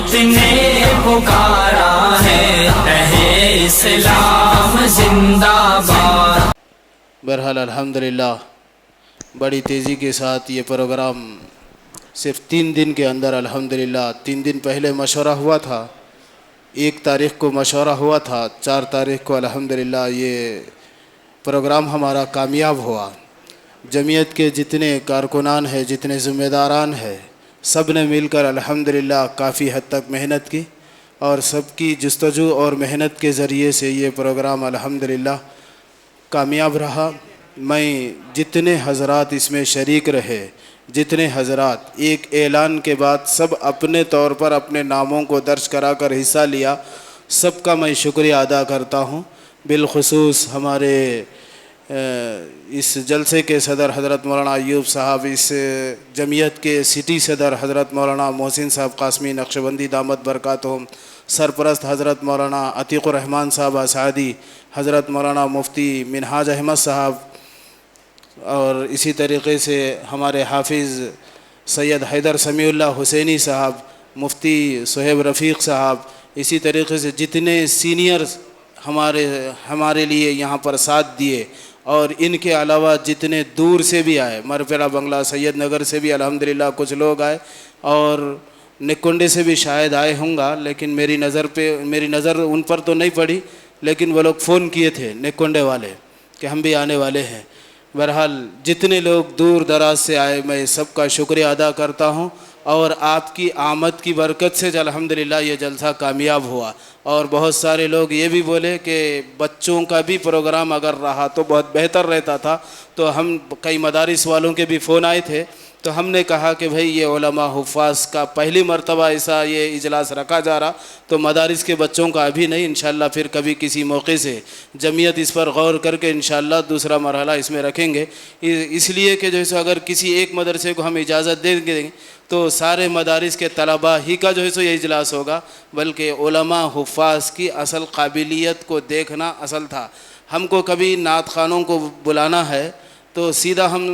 امت نے پکارا ہے، رہے اسلام زندہ باد۔ بہرحال الحمدللہ بڑی تیزی کے ساتھ یہ پروگرام صرف 3 دن کے اندر الحمدللہ 3 دن پہلے مشورہ ہوا تھا، 1 تاریخ کو مشورہ ہوا تھا، 4 تاریخ کو الحمدللہ یہ پروگرام ہمارا کامیاب ہوا۔ جمعیت کے جتنے کارکنان ہیں، جتنے ذمہ داران ہیں، سب نے مل کر الحمدللہ کافی حد تک محنت کی، اور سب کی جستجو اور محنت کے ذریعے سے یہ پروگرام الحمدللہ کامیاب رہا۔ میں جتنے حضرات اس میں شریک رہے، جتنے حضرات ایک اعلان کے بعد سب اپنے طور پر اپنے ناموں کو درج کرا کر حصہ لیا، سب کا میں شکریہ ادا کرتا ہوں۔ بالخصوص ہمارے اس جلسے کے صدر حضرت مولانا ایوب صاحب، اس جمعیت کے سٹی صدر حضرت مولانا محسن صاحب قاسمی نقشبندی دامت برکاتہم، سرپرست حضرت مولانا عتیق الرحمن صاحب اسعدی، حضرت مولانا مفتی منہاج احمد صاحب، اور اسی طریقے سے ہمارے حافظ سید حیدر سمیع اللہ حسینی صاحب، مفتی صہیب رفیق صاحب، اسی طریقے سے جتنے سینئرز ہمارے لیے یہاں پر ساتھ دیے، اور ان کے علاوہ جتنے دور سے بھی آئے، مرپیرا بنگلہ سید نگر سے بھی الحمدللہ کچھ لوگ آئے، اور نکنڈے سے بھی شاید آئے ہوں گا، لیکن میری نظر ان پر تو نہیں پڑی، لیکن وہ لوگ فون کیے تھے نکنڈے والے کہ ہم بھی آنے والے ہیں۔ بہرحال جتنے لوگ دور دراز سے آئے، میں سب کا شکریہ ادا کرتا ہوں، اور آپ کی آمد کی برکت سے الحمدللہ یہ جلسہ کامیاب ہوا۔ اور بہت سارے لوگ یہ بھی بولے کہ بچوں کا بھی پروگرام اگر رہا تو بہت بہتر رہتا تھا، تو ہم کئی مدارس والوں کے بھی فون آئے تھے، تو ہم نے کہا کہ بھئی یہ علماء حفاظ کا پہلی مرتبہ ایسا یہ اجلاس رکھا جا رہا، تو مدارس کے بچوں کا ابھی نہیں، انشاءاللہ پھر کبھی کسی موقع سے جمعیت اس پر غور کر کے انشاءاللہ دوسرا مرحلہ اس میں رکھیں گے، اس لیے کہ جو ہے اگر کسی ایک مدرسے کو ہم اجازت دیں گے تو سارے مدارس کے طلباء ہی کا جو ہے یہ اجلاس ہوگا، بلکہ علماء حفاظ کی اصل قابلیت کو دیکھنا اصل تھا۔ ہم کو کبھی نعت خوانوں کو بلانا ہے تو سیدھا ہم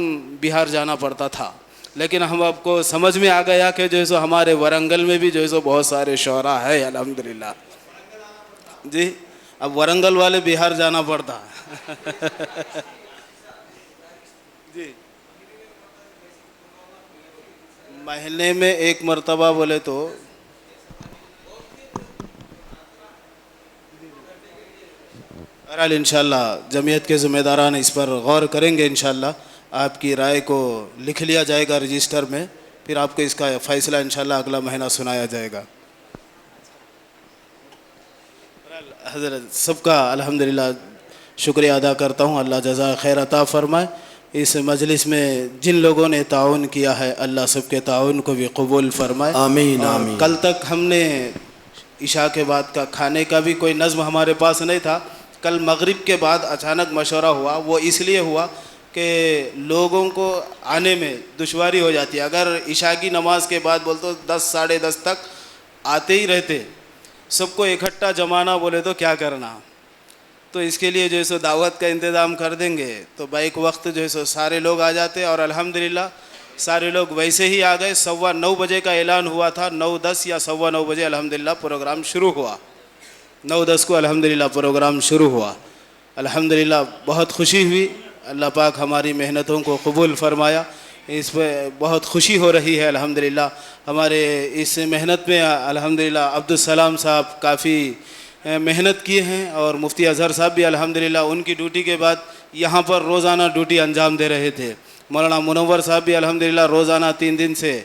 بہار جانا پڑتا تھا، لیکن ہم آپ کو سمجھ میں آ گیا کہ جو ہے ہمارے ورنگل میں بھی جو ہے بہت سارے شعراء ہے الحمدللہ۔ جی اب ورنگل والے بہار جانا پڑتا جی مہینے میں 1 مرتبہ بولے تو بہرحال انشاءاللہ جمعیت کے ذمہ داران اس پر غور کریں گے، انشاءاللہ آپ کی رائے کو لکھ لیا جائے گا رجسٹر میں، پھر آپ کو اس کا فیصلہ انشاءاللہ اگلا مہینہ سنایا جائے گا۔ حضرت سب کا الحمدللہ شکریہ ادا کرتا ہوں، اللہ جزائے خیر عطا فرمائے۔ اس مجلس میں جن لوگوں نے تعاون کیا ہے اللہ سب کے تعاون کو بھی قبول فرمائے، آمین اور آمین۔ کل تک ہم نے عشاء کے بعد کا کھانے کا بھی کوئی نظم ہمارے پاس نہیں تھا، کل مغرب کے بعد اچانک مشورہ ہوا، وہ اس لیے ہوا کہ لوگوں کو آنے میں دشواری ہو جاتی ہے، اگر عشاء کی نماز کے بعد بولتے 10 ساڑھے 10 تک آتے ہی رہتے، سب کو اکٹھا جمانا بولے تو کیا کرنا، تو اس کے لیے جو ہے دعوت کا انتظام کر دیں گے، تو بیک وقت جو ہے سارے لوگ آ جاتے، اور الحمدللہ سارے لوگ ویسے ہی آ گئے۔ 9:15 بجے کا اعلان ہوا تھا، 9:10 یا 9:15 بجے الحمدللہ پروگرام شروع ہوا، 9:10 کو الحمدللہ پروگرام شروع ہوا۔ الحمدللہ بہت خوشی ہوئی، اللہ پاک ہماری محنتوں کو قبول فرمایا، اس پہ بہت خوشی ہو رہی ہے الحمدللہ۔ ہمارے اس محنت میں الحمدللہ عبدالسلام صاحب کافی محنت کیے ہیں، اور مفتی اظہر صاحب بھی الحمدللہ ان کی ڈیوٹی کے بعد یہاں پر روزانہ ڈیوٹی انجام دے رہے تھے، مولانا منور صاحب بھی الحمدللہ روزانہ 3 دن سے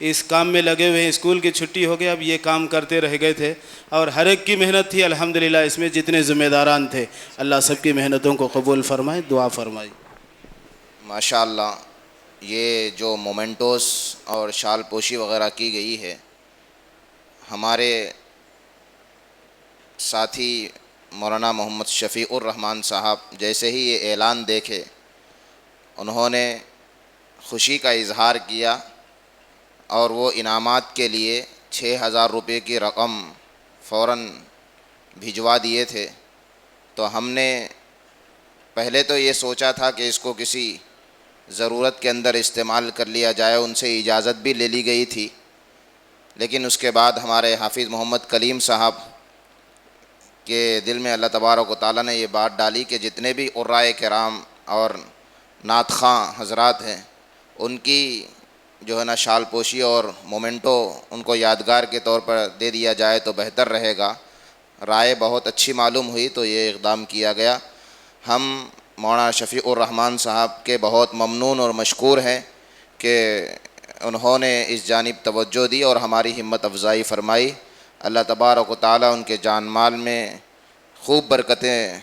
اس کام میں لگے ہوئے ہیں، اسکول کی چھٹی ہو گئی اب یہ کام کرتے رہ گئے تھے، اور ہر ایک کی محنت تھی الحمدللہ، اس میں جتنے ذمہ داران تھے اللہ سب کی محنتوں کو قبول فرمائے، دعا فرمائے۔ ماشاءاللہ یہ جو مومنٹوز اور شال پوشی وغیرہ کی گئی ہے، ہمارے ساتھی مولانا محمد شفیع الرحمن صاحب جیسے ہی یہ اعلان دیکھے انہوں نے خوشی کا اظہار کیا، اور وہ انعامات کے لیے 6,000 روپے کی رقم فوراً بھجوا دیے تھے۔ تو ہم نے پہلے تو یہ سوچا تھا کہ اس کو کسی ضرورت کے اندر استعمال کر لیا جائے، ان سے اجازت بھی لے لی گئی تھی، لیکن اس کے بعد ہمارے حافظ محمد کلیم صاحب کے دل میں اللہ تبارک و تعالیٰ نے یہ بات ڈالی کہ جتنے بھی قرائے کرام اور نعت خواں حضرات ہیں ان کی جو ہے نا شال پوشی اور مومنٹو ان کو یادگار کے طور پر دے دیا جائے تو بہتر رہے گا۔ رائے بہت اچھی معلوم ہوئی تو یہ اقدام کیا گیا۔ ہم مولانا شفیع الرحمان صاحب کے بہت ممنون اور مشکور ہیں کہ انہوں نے اس جانب توجہ دی اور ہماری ہمت افزائی فرمائی۔ اللہ تبارک و تعالیٰ ان کے جان مال میں خوب برکتیں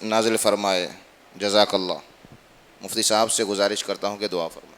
نازل فرمائے۔ جزاک اللہ۔ مفتی صاحب سے گزارش کرتا ہوں کہ دعا فرمائیں۔